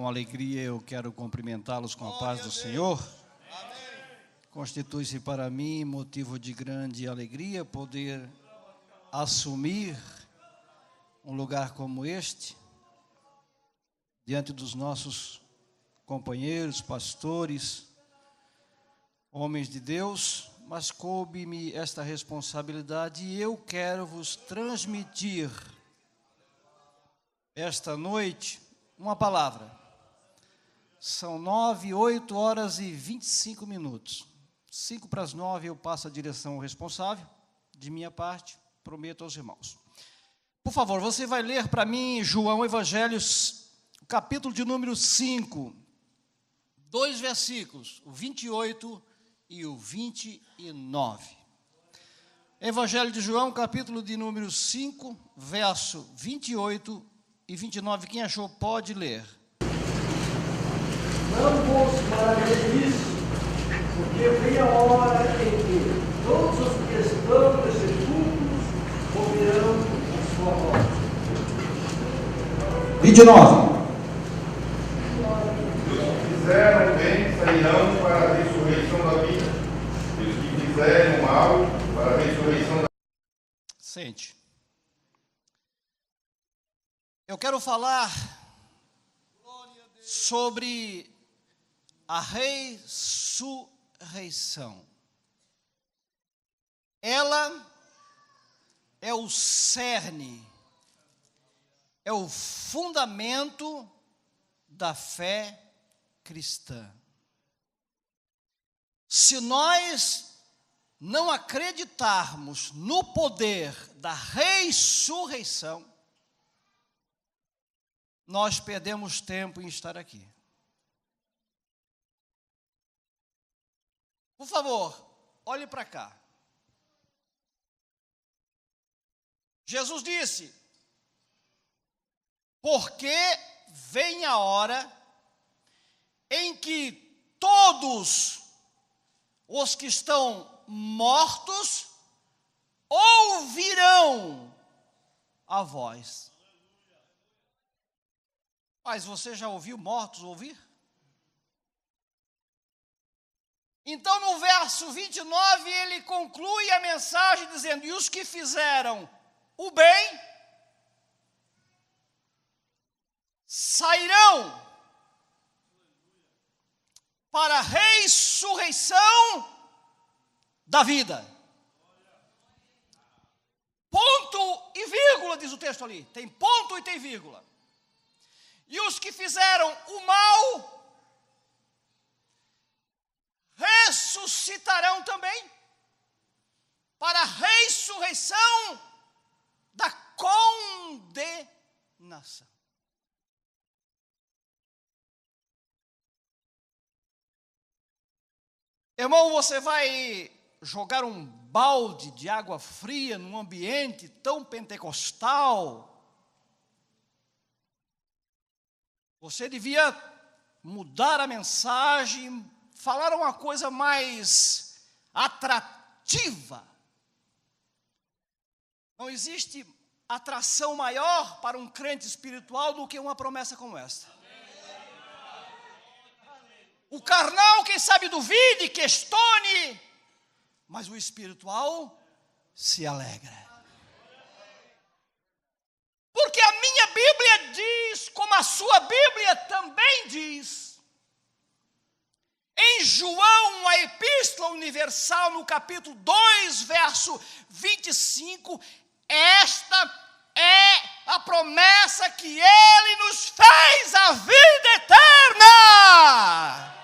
alegria eu quero cumprimentá-los com a paz do Senhor. Constitui-se para mim motivo de grande alegria poder assumir um lugar como este, diante dos nossos companheiros, pastores, homens de Deus, mas coube-me esta responsabilidade e eu quero vos transmitir esta noite uma palavra. São 8 horas e 25 minutos. 5 para as 9 eu passo a direção ao responsável. De minha parte, prometo aos irmãos. Por favor, você vai ler para mim João Evangelho, capítulo de número 5, 2 versículos, o 28 e o 29. Evangelho de João, capítulo de número 5, verso 28 e 29. Quem achou pode ler. Não vos maravilheis disso, porque vem a hora em que todos os que estão nos sepulcros ouvirão a sua voz. 29. Os que fizeram bem sairão para a ressurreição da vida, e os que fizerem mal para a ressurreição da vida. Sente. Eu quero falar sobre a ressurreição. Ela é o cerne, é o fundamento da fé cristã. Se nós não acreditarmos no poder da ressurreição, nós perdemos tempo em estar aqui. Por favor, olhe para cá. Jesus disse: porque vem a hora em que todos os que estão mortos ouvirão a voz. Mas você já ouviu mortos ouvir? Então, no verso 29, ele conclui a mensagem dizendo: e os que fizeram o bem sairão para a ressurreição da vida. Ponto e vírgula, diz o texto ali. Tem ponto e tem vírgula. E os que fizeram o mal ressuscitarão também para a ressurreição da condenação. Irmão, você vai jogar um balde de água fria num ambiente tão pentecostal? Você devia mudar a mensagem, falar uma coisa mais atrativa. Não existe atração maior para um crente espiritual do que uma promessa como esta. O carnal, quem sabe, duvide, questione, mas o espiritual se alegra. Porque a minha Bíblia diz, como a sua Bíblia também diz, em João, a Epístola Universal, no capítulo 2, verso 25, esta é a promessa que Ele nos fez, a vida eterna.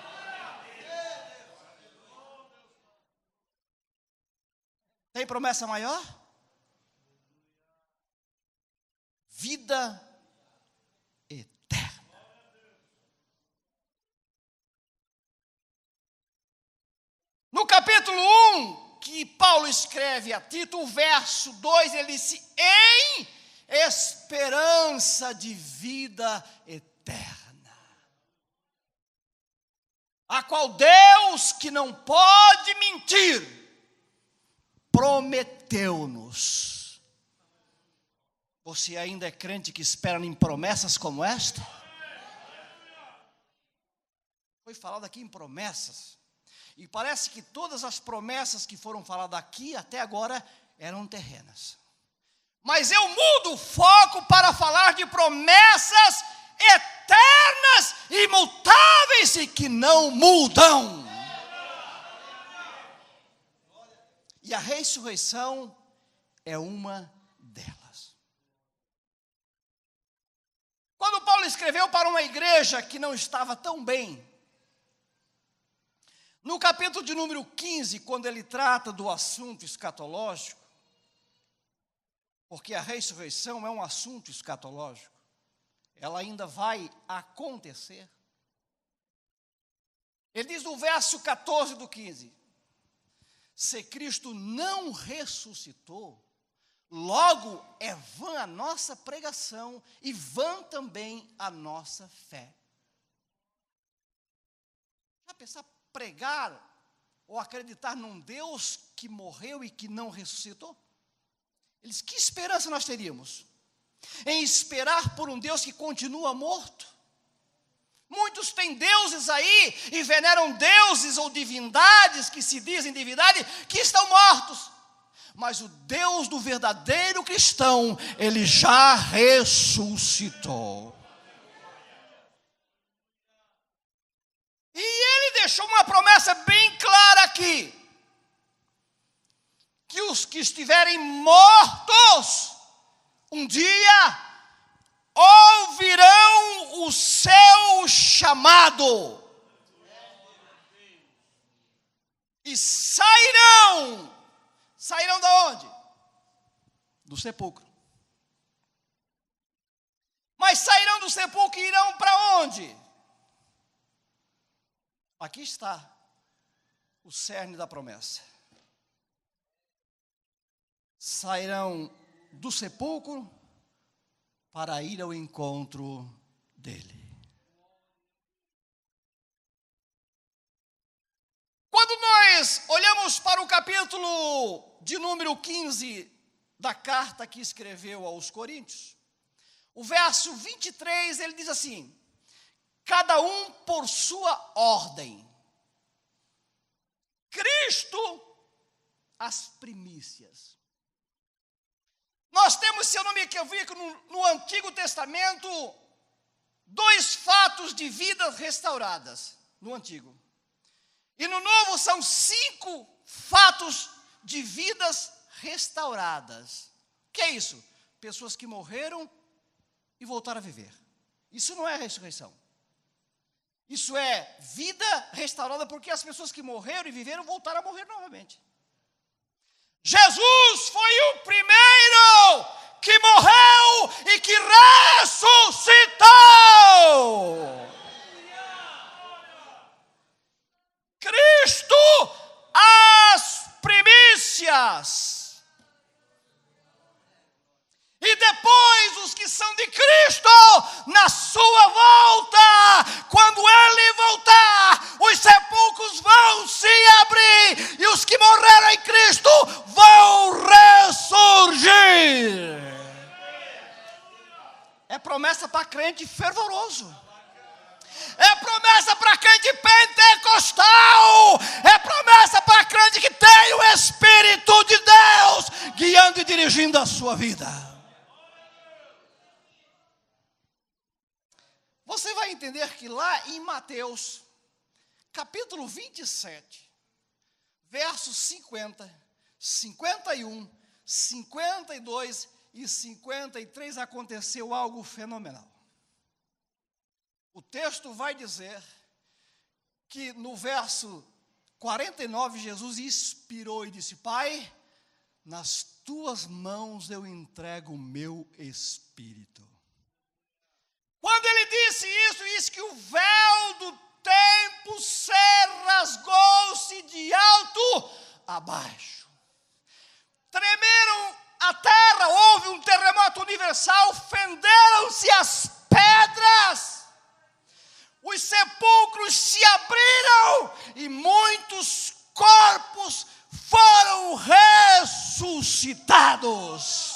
Tem promessa maior? Vida eterna. No capítulo 1, que Paulo escreve a Tito, o verso 2, ele disse: em esperança de vida eterna, a qual Deus, que não pode mentir, prometeu-nos. Você ainda é crente que espera em promessas como esta? Foi falado aqui em promessas. E parece que todas as promessas que foram faladas aqui até agora eram terrenas. Mas eu mudo o foco para falar de promessas eternas, imutáveis e que não mudam. E a ressurreição é uma delas. Quando Paulo escreveu para uma igreja que não estava tão bem, no capítulo de número 15, quando ele trata do assunto escatológico, porque a ressurreição é um assunto escatológico, ela ainda vai acontecer. Ele diz no verso 14 do 15, se Cristo não ressuscitou, logo é vã a nossa pregação e vã também a nossa fé. Já pensar pregar ou acreditar num Deus que morreu e que não ressuscitou? Eles, que esperança nós teríamos em esperar por um Deus que continua morto? Muitos têm deuses aí e veneram deuses ou divindades que se dizem divindade que estão mortos. Mas o Deus do verdadeiro cristão, ele já ressuscitou. E ele deixou uma promessa bem clara aqui, que os que estiverem mortos, um dia ouvirão o seu chamado e sairão da onde? Do sepulcro. Mas sairão do sepulcro e irão para onde? Aqui está o cerne da promessa. Sairão do sepulcro para ir ao encontro dele. Quando nós olhamos para o capítulo de número 15 da carta que escreveu aos Coríntios, o verso 23, ele diz assim: cada um por sua ordem. Cristo, as primícias. Nós temos, se eu não me equivoco, no Antigo Testamento, 2 fatos de vidas restauradas, no Antigo. E no Novo são 5 fatos de vidas restauradas. O que é isso? Pessoas que morreram e voltaram a viver. Isso não é ressurreição. Isso é vida restaurada, porque as pessoas que morreram e viveram voltaram a morrer novamente. Jesus foi o primeiro que morreu e que ressuscitou. Cristo, as primícias. E depois os que são de Cristo, na sua volta, quando Ele voltar, os sepulcros vão se abrir e os que morreram em Cristo vão ressurgir. É promessa para crente fervoroso. É promessa para crente pentecostal. É promessa para crente que tem o Espírito de Deus guiando e dirigindo a sua vida. Você vai entender que lá em Mateus, capítulo 27, versos 50, 51, 52 e 53, aconteceu algo fenomenal. O texto vai dizer que no verso 49, Jesus expirou e disse: Pai, nas tuas mãos eu entrego o meu espírito. Quando ele disse isso, diz que o véu do tempo se rasgou-se de alto a baixo. Tremeram a terra, houve um terremoto universal, fenderam-se as pedras, os sepulcros se abriram e muitos corpos foram ressuscitados.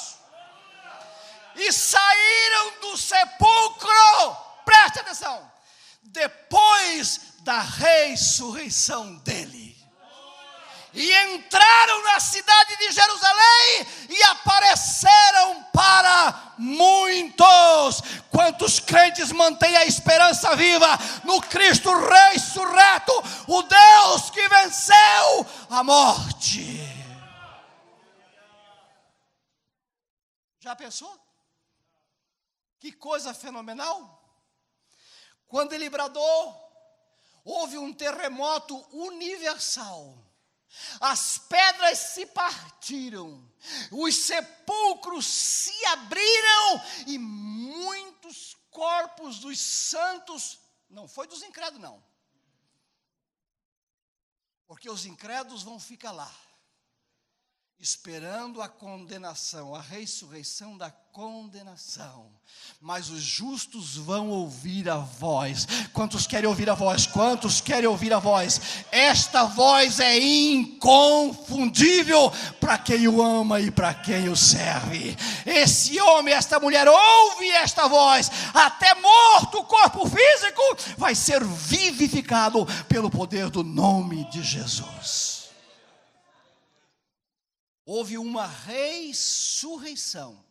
E saíram do sepulcro, preste atenção, depois da ressurreição dele. E entraram na cidade de Jerusalém e apareceram para muitos. Quantos crentes mantêm a esperança viva no Cristo ressurreto, o Deus que venceu a morte? Já pensou? Que coisa fenomenal! Quando ele bradou, houve um terremoto universal. As pedras se partiram, os sepulcros se abriram e muitos corpos dos santos, não foi dos incrédulos não, porque os incrédulos vão ficar lá, esperando a condenação, a ressurreição da condenação. Mas os justos vão ouvir a voz. Quantos querem ouvir a voz? Quantos querem ouvir a voz? Esta voz é inconfundível para quem o ama e para quem o serve. Esse homem, esta mulher ouve esta voz, até morto o corpo físico vai ser vivificado pelo poder do nome de Jesus. Houve uma ressurreição.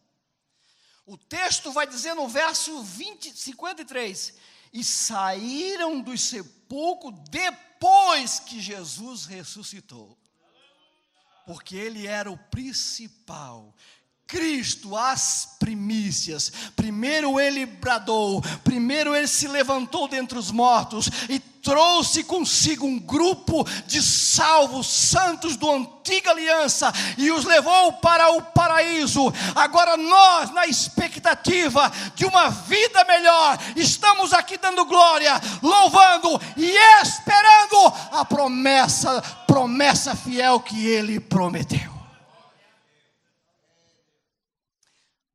O texto vai dizer no verso 53, e saíram dos sepulcros depois que Jesus ressuscitou. Porque ele era o principal. Cristo, as primícias. Primeiro ele bradou, primeiro ele se levantou dentre os mortos e trouxe consigo um grupo de salvos santos da antiga aliança e os levou para o paraíso. Agora nós, na expectativa de uma vida melhor, estamos aqui dando glória, louvando e esperando a promessa fiel que ele prometeu.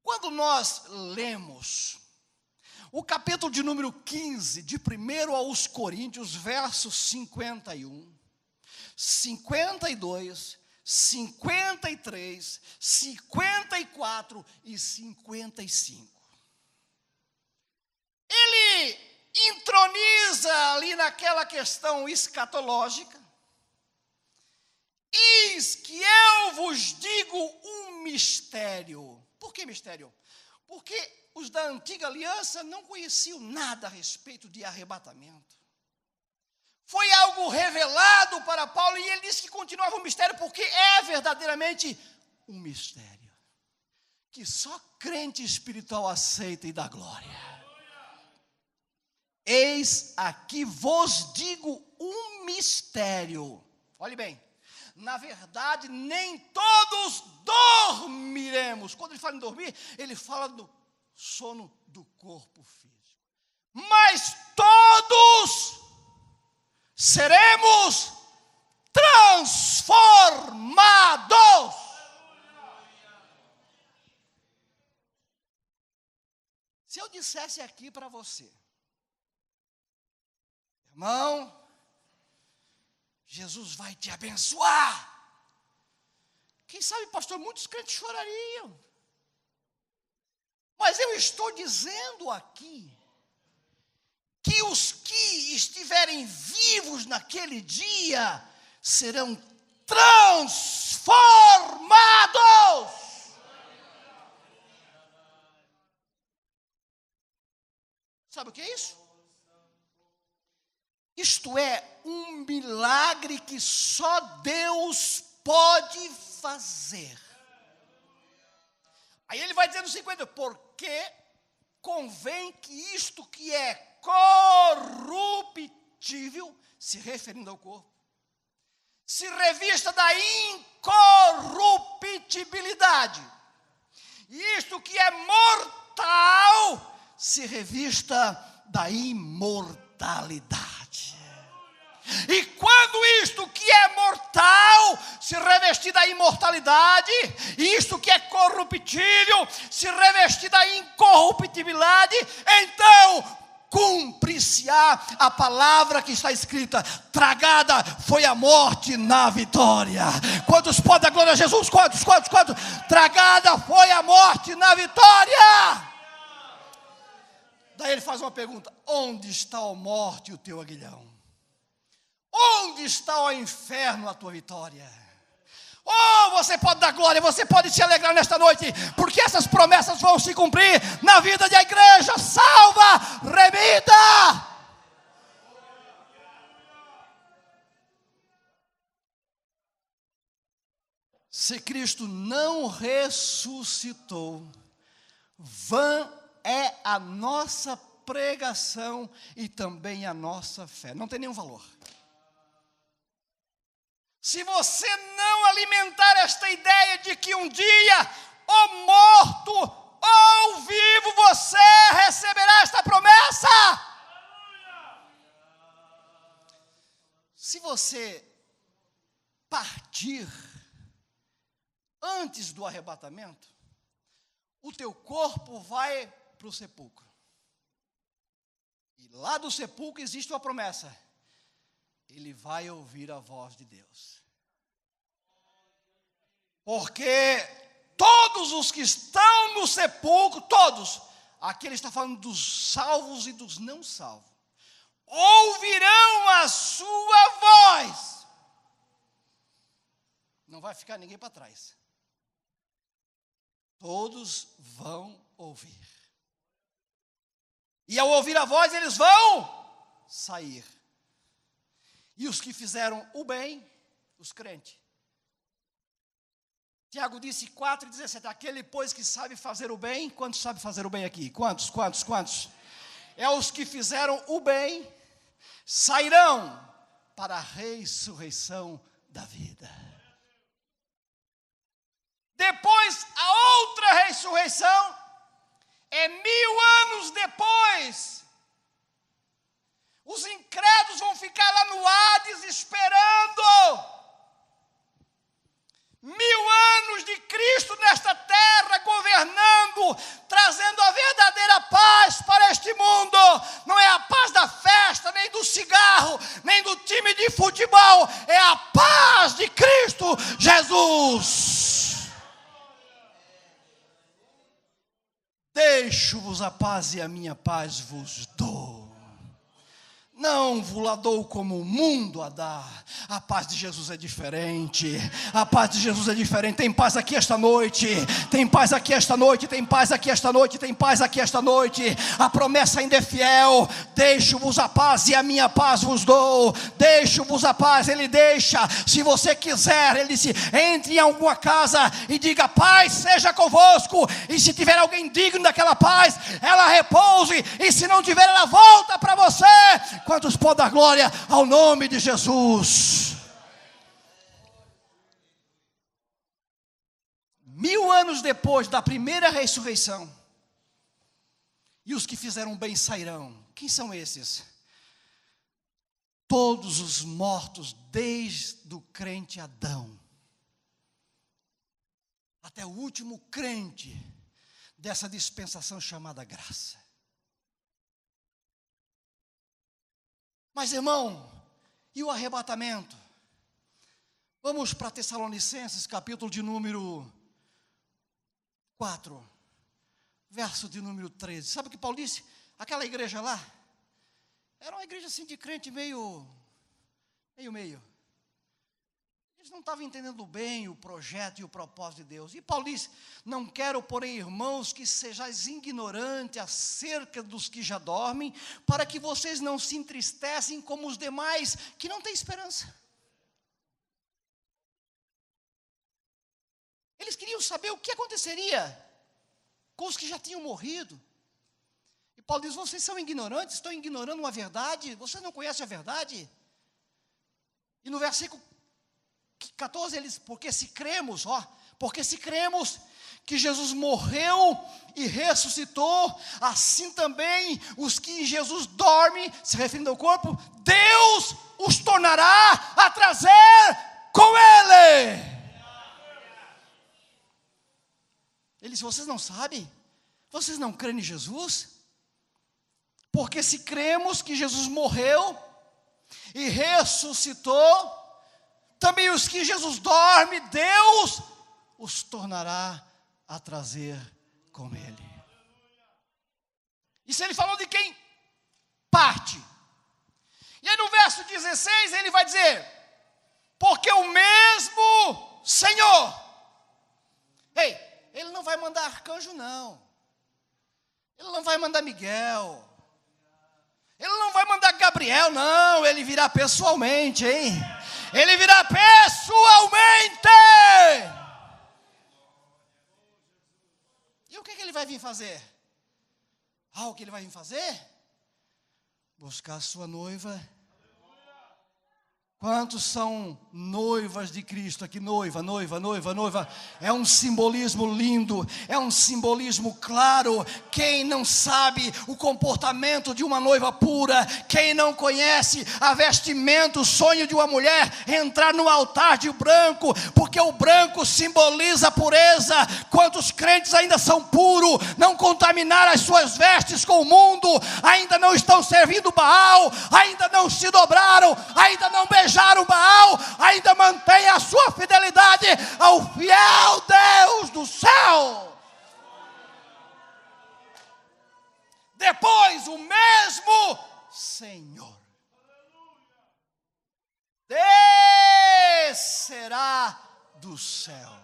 Quando nós lemos o capítulo de número 15, de 1 aos Coríntios, versos 51, 52, 53, 54 e 55. Ele introniza ali naquela questão escatológica. Eis que eu vos digo um mistério. Por que mistério? Porque os da antiga aliança não conheciam nada a respeito de arrebatamento. Foi algo revelado para Paulo e ele disse que continuava um mistério, porque é verdadeiramente um mistério que só crente espiritual aceita e dá glória. Eis aqui vos digo um mistério. Olhe bem. Na verdade, nem todos dormiremos. Quando ele fala em dormir, ele fala do sono do corpo físico. Mas todos seremos transformados. Se eu dissesse aqui para você, irmão, Jesus vai te abençoar. Quem sabe, pastor, muitos crentes chorariam. Mas eu estou dizendo aqui que os que estiverem vivos naquele dia serão transformados. Sabe o que é isso? Isto é um milagre que só Deus pode fazer. Aí ele vai dizer no 50, porque convém que isto que é corruptível, se referindo ao corpo, se revista da incorruptibilidade. E isto que é mortal, se revista da imortalidade. E quando isto que é mortal se revestir da imortalidade, e isto que é corruptível se revestir da incorruptibilidade, então cumprir-se-á a palavra que está escrita: tragada foi a morte na vitória. Quantos podem dar glória a Jesus? Quantos? Tragada foi a morte na vitória. Daí ele faz uma pergunta: onde está a morte e o teu aguilhão? Onde está, ó inferno, a tua vitória? Oh, você pode dar glória, você pode se alegrar nesta noite, porque essas promessas vão se cumprir na vida da igreja salva, remida. Se Cristo não ressuscitou, vã é a nossa pregação e também a nossa fé. Não tem nenhum valor. Se você não alimentar esta ideia de que um dia, ou morto ou vivo, você receberá esta promessa. Se você partir antes do arrebatamento, o teu corpo vai para o sepulcro. E lá do sepulcro existe uma promessa. Ele vai ouvir a voz de Deus. Porque todos os que estão no sepulcro, todos, aqui ele está falando dos salvos e dos não salvos, ouvirão a sua voz. Não vai ficar ninguém para trás. Todos vão ouvir. E ao ouvir a voz, eles vão sair. E os que fizeram o bem, os crentes. Tiago disse 4,17, aquele, pois, que sabe fazer o bem. Quantos sabe fazer o bem aqui? Quantos? É os que fizeram o bem, sairão para a ressurreição da vida. Depois, a outra ressurreição é 1000 anos depois. Os incrédulos vão ficar lá no Hades esperando. 1000 anos de Cristo nesta terra, governando, trazendo a verdadeira paz para este mundo. Não é a paz da festa, nem do cigarro, nem do time de futebol. É a paz de Cristo Jesus. Deixo-vos a paz e a minha paz vos dou. Não vos la dou como o mundo a dá. A paz de Jesus é diferente. A paz de Jesus é diferente. Tem paz aqui esta noite. Tem paz aqui esta noite. Tem paz aqui esta noite. Tem paz aqui esta noite. A promessa ainda é fiel. Deixo-vos a paz e a minha paz vos dou. Deixo-vos a paz. Ele deixa. Se você quiser, ele disse, entre em alguma casa e diga, paz seja convosco. E se tiver alguém digno daquela paz, ela repouse. E se não tiver, ela volta para você. Quantos podem dar glória ao nome de Jesus? 1000 anos depois da primeira ressurreição, e os que fizeram bem sairão. Quem são esses? Todos os mortos, desde o crente Adão até o último crente dessa dispensação chamada graça. Mas, irmão, e o arrebatamento? Vamos para Tessalonicenses, capítulo de número 4, verso de número 13. Sabe o que Paulo disse? Aquela igreja lá, era uma igreja assim de crente meio. Eles não estavam entendendo bem o projeto e o propósito de Deus. E Paulo diz, não quero, porém, irmãos, que sejais ignorantes acerca dos que já dormem, para que vocês não se entristecem como os demais, que não têm esperança. Eles queriam saber o que aconteceria com os que já tinham morrido. E Paulo diz, vocês são ignorantes, estão ignorando uma verdade, vocês não conhecem a verdade. E no versículo 14, eles, porque se cremos que Jesus morreu e ressuscitou, assim também os que em Jesus dormem, se referindo ao corpo, Deus os tornará a trazer com Ele. Ele disse, vocês não sabem? Vocês não creem em Jesus? Porque se cremos que Jesus morreu e ressuscitou, também os que Jesus dorme, Deus os tornará a trazer com Ele. Isso ele falou de quem parte. E aí no verso 16 ele vai dizer, porque o mesmo Senhor, ei, ele não vai mandar arcanjo não, ele não vai mandar Miguel, ele não vai mandar Gabriel não, ele virá pessoalmente, hein? Ele virá pessoalmente. E o que ele vai vir fazer? O que ele vai vir fazer? Buscar a sua noiva. Quantos são noivas de Cristo aqui? Noiva. É um simbolismo lindo, é um simbolismo claro. Quem não sabe o comportamento de uma noiva pura, quem não conhece a vestimenta, o sonho de uma mulher, entrar no altar de branco, porque o branco simboliza a pureza. Quantos crentes ainda são puros, não contaminaram as suas vestes com o mundo, ainda não estão servindo Baal, ainda não se dobraram, ainda não beijaram o Baal, ainda mantém a sua fidelidade ao fiel Deus do céu. Depois o mesmo Senhor descerá do céu.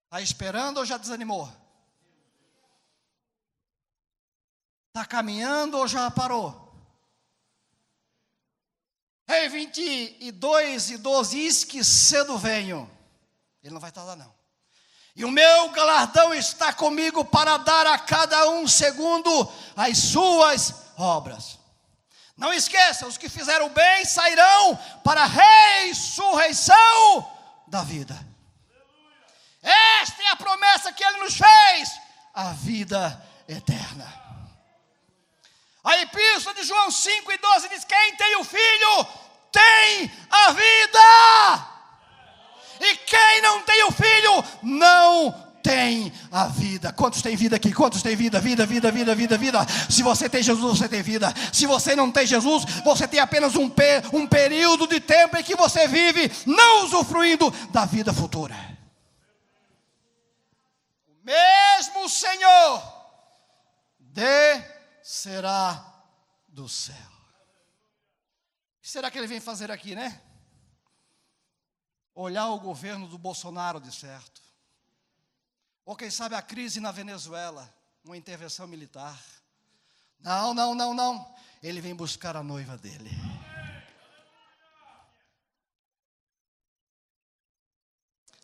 Está esperando ou já desanimou? Está caminhando ou já parou? Ei, 22:12, eis que cedo venho. Ele não vai estar lá não. E o meu galardão está comigo para dar a cada um segundo as suas obras. Não esqueça, os que fizeram bem sairão para a ressurreição da vida. Esta é a promessa que Ele nos fez, a vida eterna. A epístola de João 5:12 diz, quem tem o Filho, tem a vida. E quem não tem o Filho, não tem a vida. Quantos tem vida aqui? Quantos tem vida? Vida. Se você tem Jesus, você tem vida. Se você não tem Jesus, você tem apenas um período de tempo em que você vive não usufruindo da vida futura. Mesmo o Senhor descerá do céu. O que será que ele vem fazer aqui, né? Olhar o governo do Bolsonaro de certo. Ou quem sabe a crise na Venezuela, uma intervenção militar. Não. Ele vem buscar a noiva dele.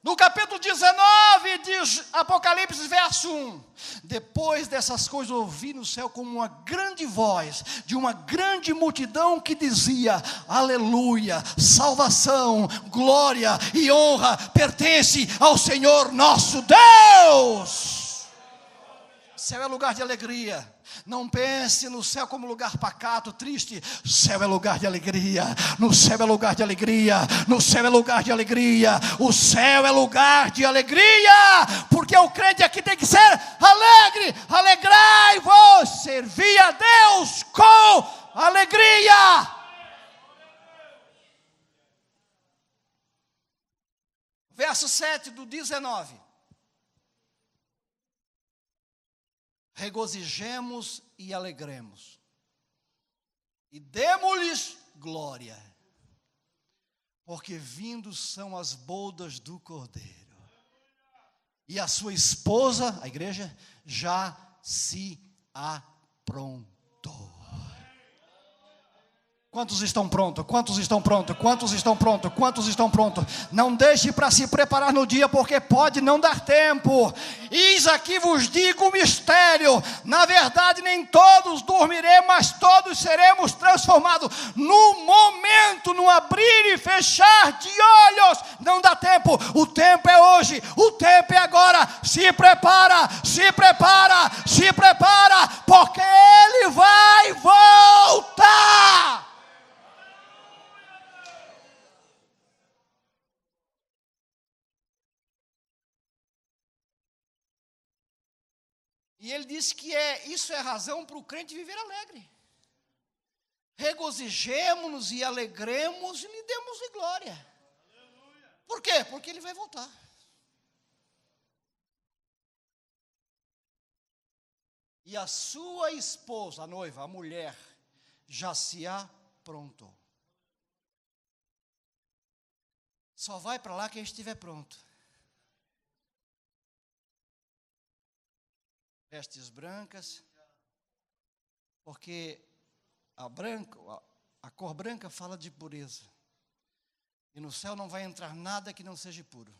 No capítulo 19 de Apocalipse, verso 1. Depois dessas coisas ouvi no céu como uma grande voz de uma grande multidão que dizia, aleluia, salvação, glória e honra pertence ao Senhor nosso Deus. O céu é lugar de alegria. Não pense no céu como lugar pacato, triste. O céu é lugar de alegria. No céu é lugar de alegria. No céu é lugar de alegria. O céu é lugar de alegria. Porque o crente aqui tem que ser alegre. Alegrai-vos, servi a Deus com alegria. Verso 7 do 19. Regozijemos e alegremos, e demos-lhes glória, porque vindos são as bodas do Cordeiro, e a sua esposa, a igreja, já se aprontou. Quantos estão prontos? Quantos estão prontos? Quantos estão prontos? Quantos estão prontos? Não deixe para se preparar no dia, porque pode não dar tempo. Eis aqui vos digo o mistério. Na verdade, nem todos dormiremos, mas todos seremos transformados. No momento, no abrir e fechar de olhos. Não dá tempo. O tempo é hoje. O tempo é agora. Se prepara, se prepara, se prepara, porque Ele vai voltar. E ele disse que isso é razão para o crente viver alegre. Regozijemo-nos e alegremos e lhe demos glória. Por quê? Porque ele vai voltar. E a sua esposa, a noiva, a mulher, já se aprontou. Só vai para lá quem estiver pronto. Vestes brancas, porque a cor branca fala de pureza. E no céu não vai entrar nada que não seja puro.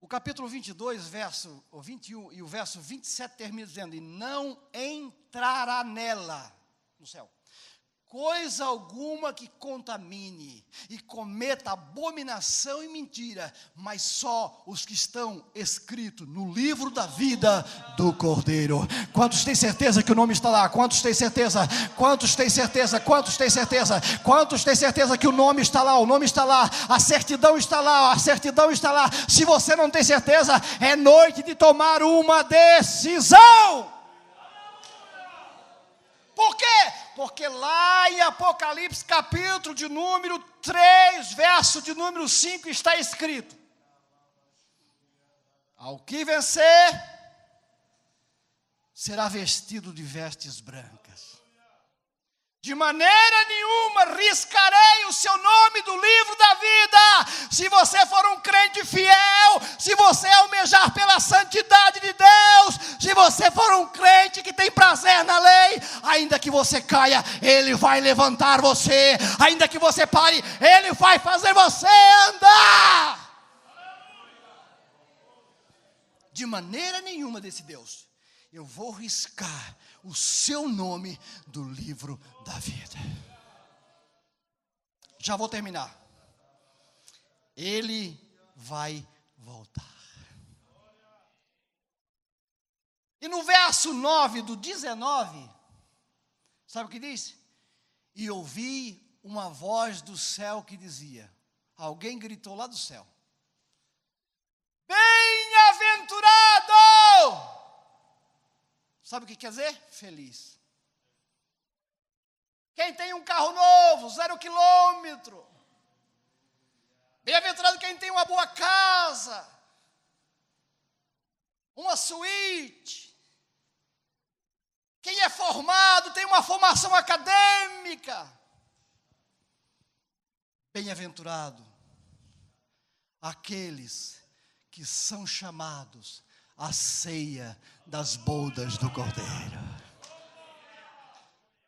O capítulo 22, verso 21 e o verso 27 termina dizendo: e não entrará nela, no céu, coisa alguma que contamine e cometa abominação e mentira, mas só os que estão escritos no livro da vida do Cordeiro. Quantos têm certeza que o nome está lá? Quantos têm certeza? Quantos têm certeza? Quantos têm certeza? Quantos têm certeza que o nome está lá? O nome está lá, a certidão está lá, a certidão está lá. Se você não tem certeza, é noite de tomar uma decisão. Por quê? Porque lá em Apocalipse, capítulo de número 3, verso de número 5, está escrito: ao que vencer, será vestido de vestes brancas. De maneira nenhuma riscarei o seu nome do livro da vida. Se você for um crente fiel, se você almejar pela santidade de Deus, se você for um crente que tem prazer na lei, ainda que você caia, Ele vai levantar você. Ainda que você pare, Ele vai fazer você andar. De maneira nenhuma desse Deus eu vou riscar o seu nome do livro da vida. Já vou terminar. Ele vai voltar. E no verso 9 do 19, sabe o que diz? E ouvi uma voz do céu que dizia, alguém gritou lá do céu: bem-aventurado! Sabe o que quer dizer? Feliz. Quem tem um carro novo, 0 quilômetro. Bem-aventurado quem tem uma boa casa, uma suíte. Quem é formado, tem uma formação acadêmica. Bem-aventurado aqueles que são chamados à ceia das bodas do Cordeiro.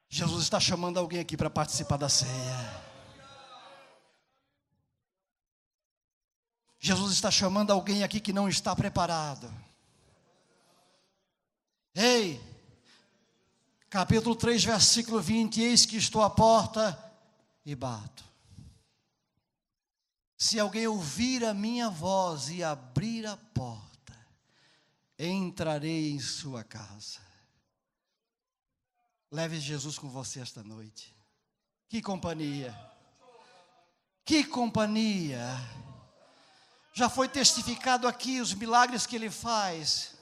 Jesus está chamando alguém aqui para participar da ceia. Jesus está chamando alguém aqui que não está preparado. Ei, capítulo 3, versículo 20, eis que estou à porta e bato. Se alguém ouvir a minha voz e abrir a porta, entrarei em sua casa. Leve Jesus com você esta noite. Que companhia. Que companhia. Já foi testificado aqui os milagres que Ele faz,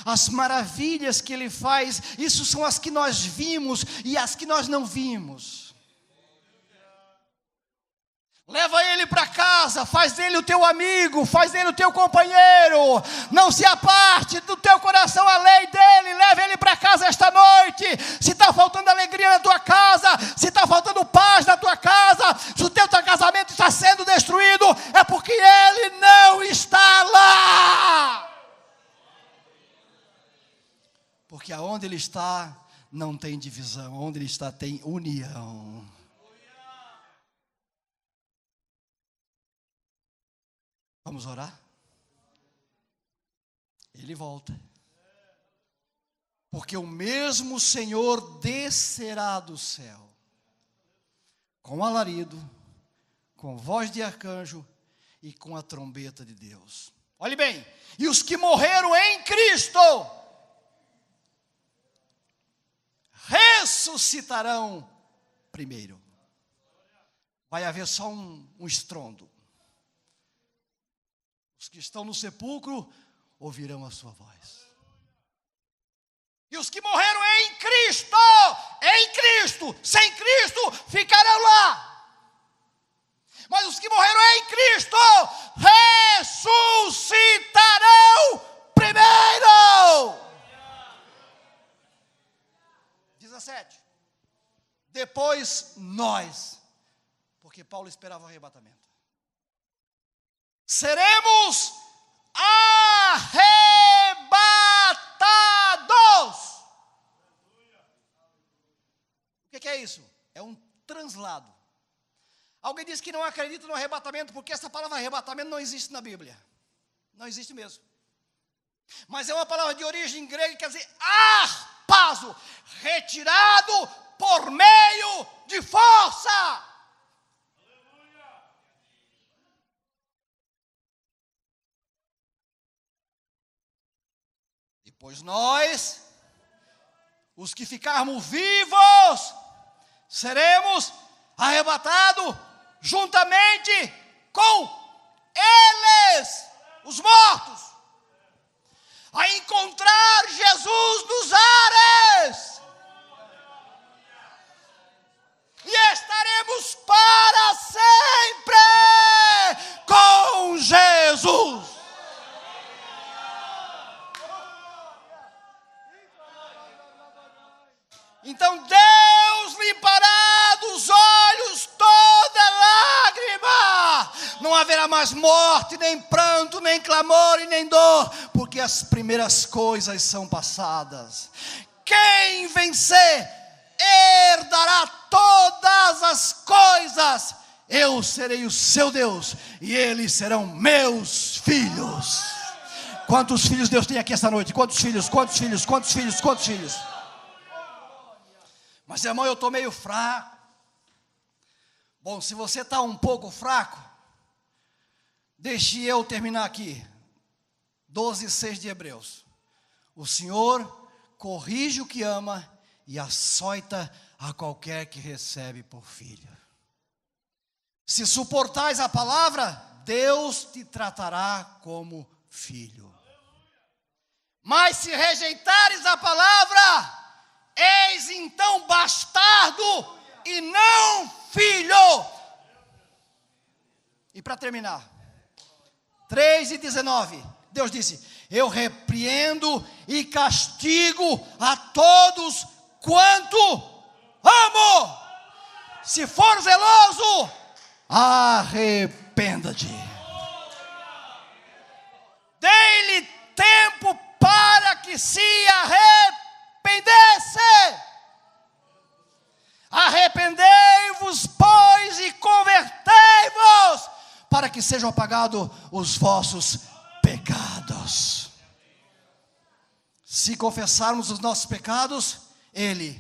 as maravilhas que Ele faz. Isso são as que nós vimos e as que nós não vimos. Leva ele para casa, faz dele o teu amigo, faz dele o teu companheiro. Não se aparte do teu coração a lei dele. Leva ele para casa esta noite. Se está faltando alegria na tua casa, se está faltando paz na tua casa, se o teu casamento está sendo destruído, é porque ele não está lá. Porque aonde ele está, não tem divisão. Onde ele está, tem união. Vamos orar? Ele volta. Porque o mesmo Senhor descerá do céu, com alarido, com voz de arcanjo e com a trombeta de Deus. Olhe bem, e os que morreram em Cristo ressuscitarão primeiro. Vai haver só um estrondo. Os que estão no sepulcro ouvirão a sua voz. E os que morreram em Cristo, sem Cristo, ficarão lá. Mas os que morreram em Cristo ressuscitarão primeiro. 17. Depois nós, porque Paulo esperava o arrebatamento, seremos arrebatados. O que é isso? É um translado. Alguém diz que não acredita no arrebatamento, porque essa palavra arrebatamento não existe na Bíblia. Não existe mesmo. Mas é uma palavra de origem grega que quer dizer arpazo, retirado por meio de força. Depois nós, os que ficarmos vivos, seremos arrebatados juntamente com eles, os mortos, a encontrar Jesus nos ares, e estaremos para sempre com Jesus. Então Deus limpará dos olhos toda lágrima. Não haverá mais morte, nem pranto, nem clamor e nem dor, porque as primeiras coisas são passadas. Quem vencer herdará todas as coisas. Eu serei o seu Deus e eles serão meus filhos. Quantos filhos Deus tem aqui esta noite? Quantos filhos? Quantos filhos? Quantos filhos? Quantos filhos? Mas, irmão, eu estou meio fraco. Bom, se você está um pouco fraco, deixe eu terminar aqui. 12:6 de Hebreus. O Senhor corrige o que ama e açoita a qualquer que recebe por filho. Se suportais a palavra, Deus te tratará como filho. Mas se rejeitares a palavra, eis então bastardo e não filho. E para terminar, 3:19, Deus disse: eu repreendo e castigo a todos quanto amo. Se for zeloso, arrependa-te. Dê-lhe tempo para que se arrependesse. Arrependei-vos, pois, e convertei-vos, para que sejam apagados os vossos pecados. Se confessarmos os nossos pecados, Ele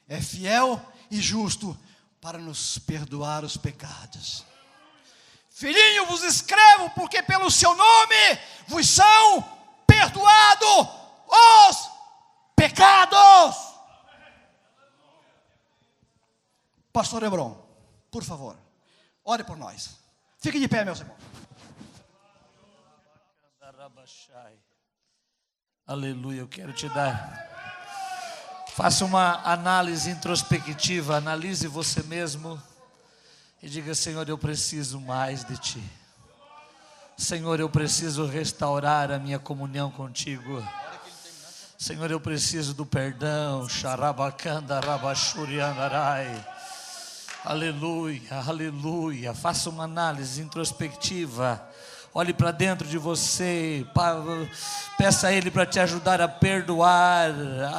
é fiel e justo para nos perdoar os pecados. Filhinho, vos escrevo, porque pelo seu nome vos são perdoados os pecados. Pastor Hebron, por favor, ore por nós. Fique de pé, meus irmãos. Aleluia, eu quero te dar. Faça uma análise introspectiva, analise você mesmo e diga: Senhor, eu preciso mais de Ti. Senhor, eu preciso restaurar a minha comunhão contigo. Senhor, eu preciso do perdão. Xarabacanda, rabachuriandarai. Aleluia, aleluia. Faça uma análise introspectiva. Olhe para dentro de você. Peça a Ele para te ajudar a perdoar,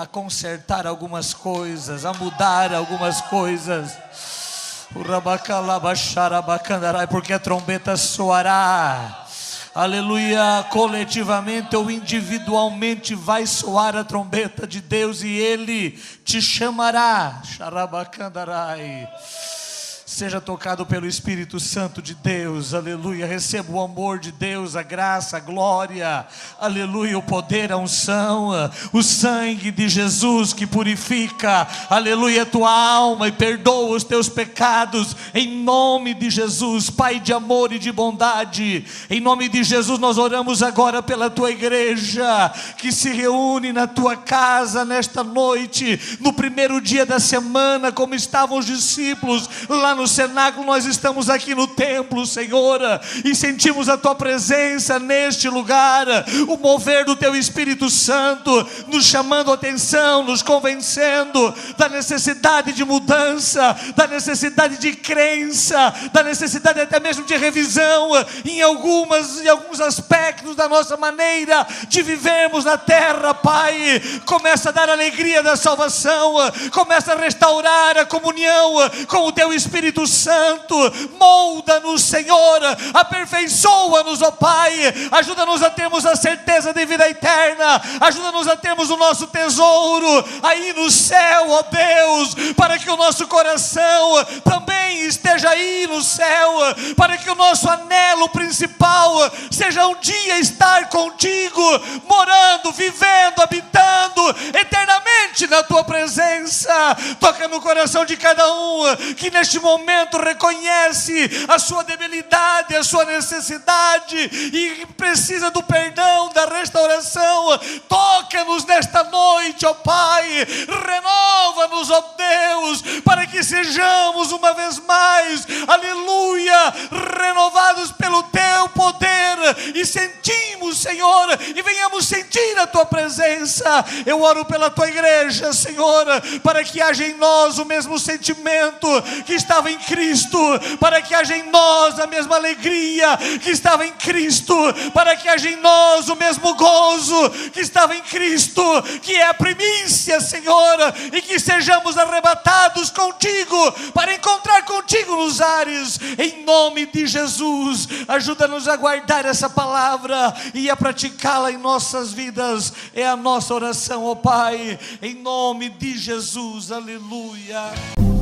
a consertar algumas coisas, a mudar algumas coisas. Porque a trombeta soará. Aleluia, coletivamente ou individualmente vai soar a trombeta de Deus e Ele te chamará. Xarabacandarai. Seja tocado pelo Espírito Santo de Deus, aleluia. Receba o amor de Deus, a graça, a glória, aleluia, o poder, a unção, o sangue de Jesus que purifica, aleluia, tua alma e perdoa os teus pecados, em nome de Jesus, Pai de amor e de bondade. Em nome de Jesus nós oramos agora pela tua igreja, que se reúne na tua casa nesta noite, no primeiro dia da semana, como estavam os discípulos lá no no cenáculo, nós estamos aqui no templo, Senhor, e sentimos a Tua presença neste lugar, o mover do Teu Espírito Santo, nos chamando a atenção, nos convencendo da necessidade de mudança, da necessidade de crença, da necessidade até mesmo de revisão em alguns aspectos da nossa maneira de vivermos na terra, Pai. Começa a dar alegria da salvação, começa a restaurar a comunhão com o Teu Espírito Santo. Molda-nos, Senhor, aperfeiçoa-nos, ó Pai, ajuda-nos a termos a certeza de vida eterna, ajuda-nos a termos o nosso tesouro aí no céu, ó Deus, para que o nosso coração também esteja aí no céu, para que o nosso anelo principal seja um dia estar contigo, morando, vivendo, habitando eternamente na Tua presença. Toca no coração de cada um que neste momento reconhece a sua debilidade, a sua necessidade e precisa do perdão, da restauração. Toca-nos nesta noite, ó Pai, renova-nos, ó Deus, para que sejamos uma vez mais, aleluia, renovados pelo Teu poder e sentimos, Senhor, e venhamos sentir a Tua presença. Eu oro pela Tua igreja, Senhor, para que haja em nós o mesmo sentimento que estava em Cristo, para que haja em nós a mesma alegria que estava em Cristo, para que haja em nós o mesmo gozo que estava em Cristo, que é a primícia, Senhor, e que sejamos arrebatados contigo, para encontrar contigo nos ares, em nome de Jesus. Ajuda-nos a guardar essa palavra e a praticá-la em nossas vidas, é a nossa oração, ó Pai, em nome de Jesus, aleluia.